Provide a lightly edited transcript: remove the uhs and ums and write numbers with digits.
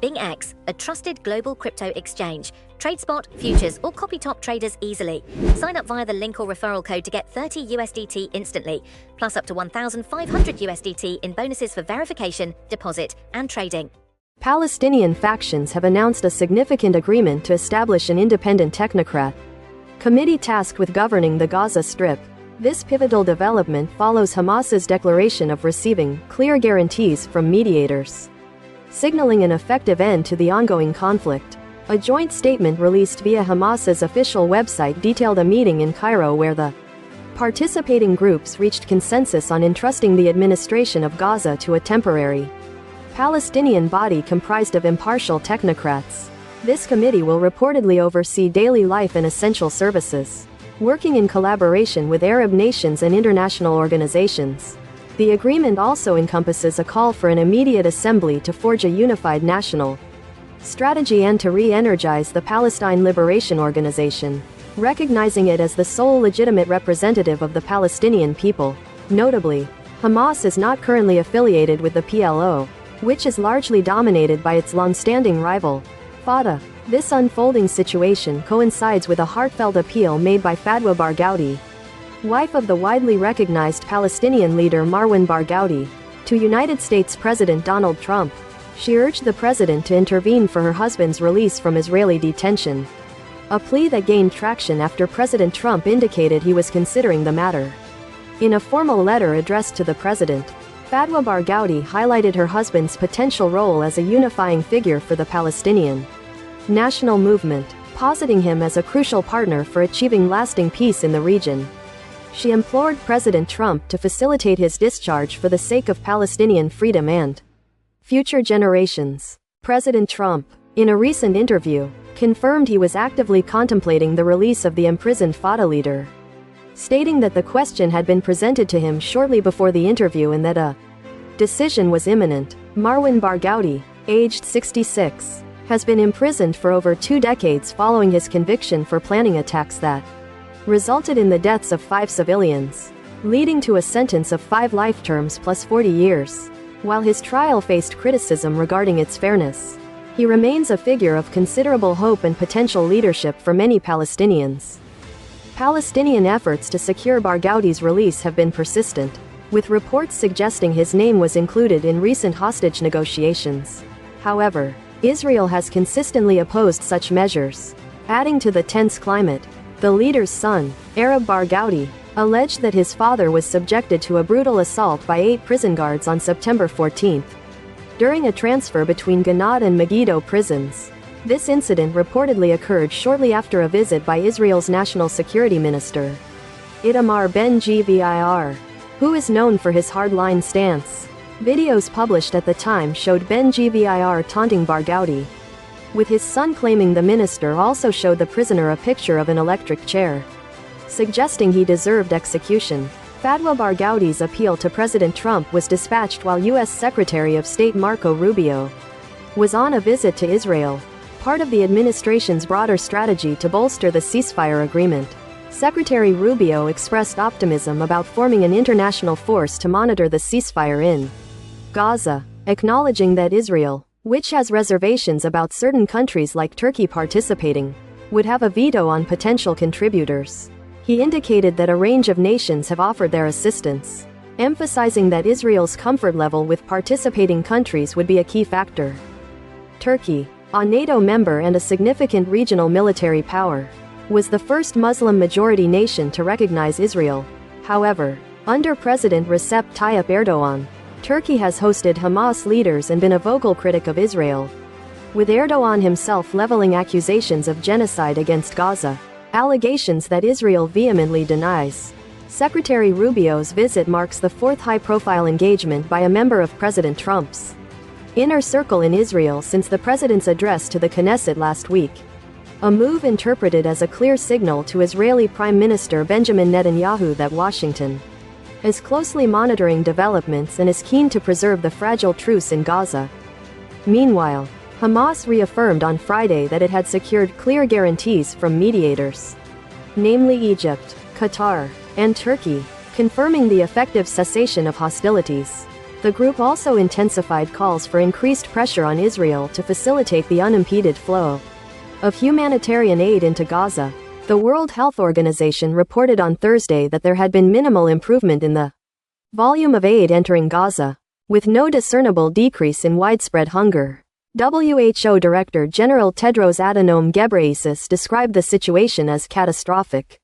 BingX, a trusted global crypto exchange. Trade spot, futures, or copy top traders easily. Sign up via the link or referral code to get 30 USDT instantly, plus up to 1,500 USDT in bonuses for verification, deposit, and trading. Palestinian factions have announced a significant agreement to establish an independent technocrat committee tasked with governing the Gaza Strip. This pivotal development follows Hamas's declaration of receiving clear guarantees from mediators, signaling an effective end to the ongoing conflict. A joint statement released via Hamas's official website detailed a meeting in Cairo where the participating groups reached consensus on entrusting the administration of Gaza to a temporary Palestinian body comprised of impartial technocrats. This committee will reportedly oversee daily life and essential services, working in collaboration with Arab nations and international organizations. The agreement also encompasses a call for an immediate assembly to forge a unified national strategy and to re-energize the Palestine Liberation Organization, recognizing it as the sole legitimate representative of the Palestinian people. Notably, Hamas is not currently affiliated with the PLO, which is largely dominated by its long-standing rival, Fatah. This unfolding situation coincides with a heartfelt appeal made by Fadwa Barghouti, wife of the widely recognized Palestinian leader Marwan Barghouti, to United States President Donald Trump. She urged the president to intervene for her husband's release from Israeli detention, a plea that gained traction after President Trump indicated he was considering the matter. In a formal letter addressed to the president, Fadwa Barghouti highlighted her husband's potential role as a unifying figure for the Palestinian national movement, positing him as a crucial partner for achieving lasting peace in the region. She implored President Trump to facilitate his discharge for the sake of Palestinian freedom and future generations. President Trump, in a recent interview, confirmed he was actively contemplating the release of the imprisoned Fatah leader, stating that the question had been presented to him shortly before the interview and that a decision was imminent. Marwan Barghouti, aged 66, has been imprisoned for over 2 decades following his conviction for planning attacks that resulted in the deaths of 5 civilians, leading to a sentence of 5 life terms plus 40 years. While his trial faced criticism regarding its fairness, he remains a figure of considerable hope and potential leadership for many Palestinians. Palestinian efforts to secure Barghouti's release have been persistent, with reports suggesting his name was included in recent hostage negotiations. However, Israel has consistently opposed such measures. Adding to the tense climate, the leader's son, Arab Barghouti, alleged that his father was subjected to a brutal assault by 8 prison guards on September 14, during a transfer between Ganad and Megiddo prisons. This incident reportedly occurred shortly after a visit by Israel's National Security Minister, Itamar Ben-Gvir, who is known for his hardline stance. Videos published at the time showed Ben-Gvir taunting Barghouti, with his son claiming the minister also showed the prisoner a picture of an electric chair, suggesting he deserved execution. Fadwa Barghouti's appeal to President Trump was dispatched while U.S. Secretary of State Marco Rubio was on a visit to Israel, part of the administration's broader strategy to bolster the ceasefire agreement. Secretary Rubio expressed optimism about forming an international force to monitor the ceasefire in Gaza, acknowledging that Israel, which has reservations about certain countries like Turkey participating, would have a veto on potential contributors. He indicated that a range of nations have offered their assistance, emphasizing that Israel's comfort level with participating countries would be a key factor. Turkey, a NATO member and a significant regional military power, was the first Muslim-majority nation to recognize Israel. However, under President Recep Tayyip Erdogan, Turkey has hosted Hamas leaders and been a vocal critic of Israel, with Erdogan himself leveling accusations of genocide against Gaza, allegations that Israel vehemently denies. Secretary Rubio's visit marks the 4th high-profile engagement by a member of President Trump's inner circle in Israel since the president's address to the Knesset last week, a move interpreted as a clear signal to Israeli Prime Minister Benjamin Netanyahu that Washington is closely monitoring developments and is keen to preserve the fragile truce in Gaza. Meanwhile, Hamas reaffirmed on Friday that it had secured clear guarantees from mediators, namely Egypt, Qatar, and Turkey, confirming the effective cessation of hostilities. The group also intensified calls for increased pressure on Israel to facilitate the unimpeded flow of humanitarian aid into Gaza. The World Health Organization reported on Thursday that there had been minimal improvement in the volume of aid entering Gaza, with no discernible decrease in widespread hunger. WHO Director General Tedros Adhanom Ghebreyesus described the situation as catastrophic.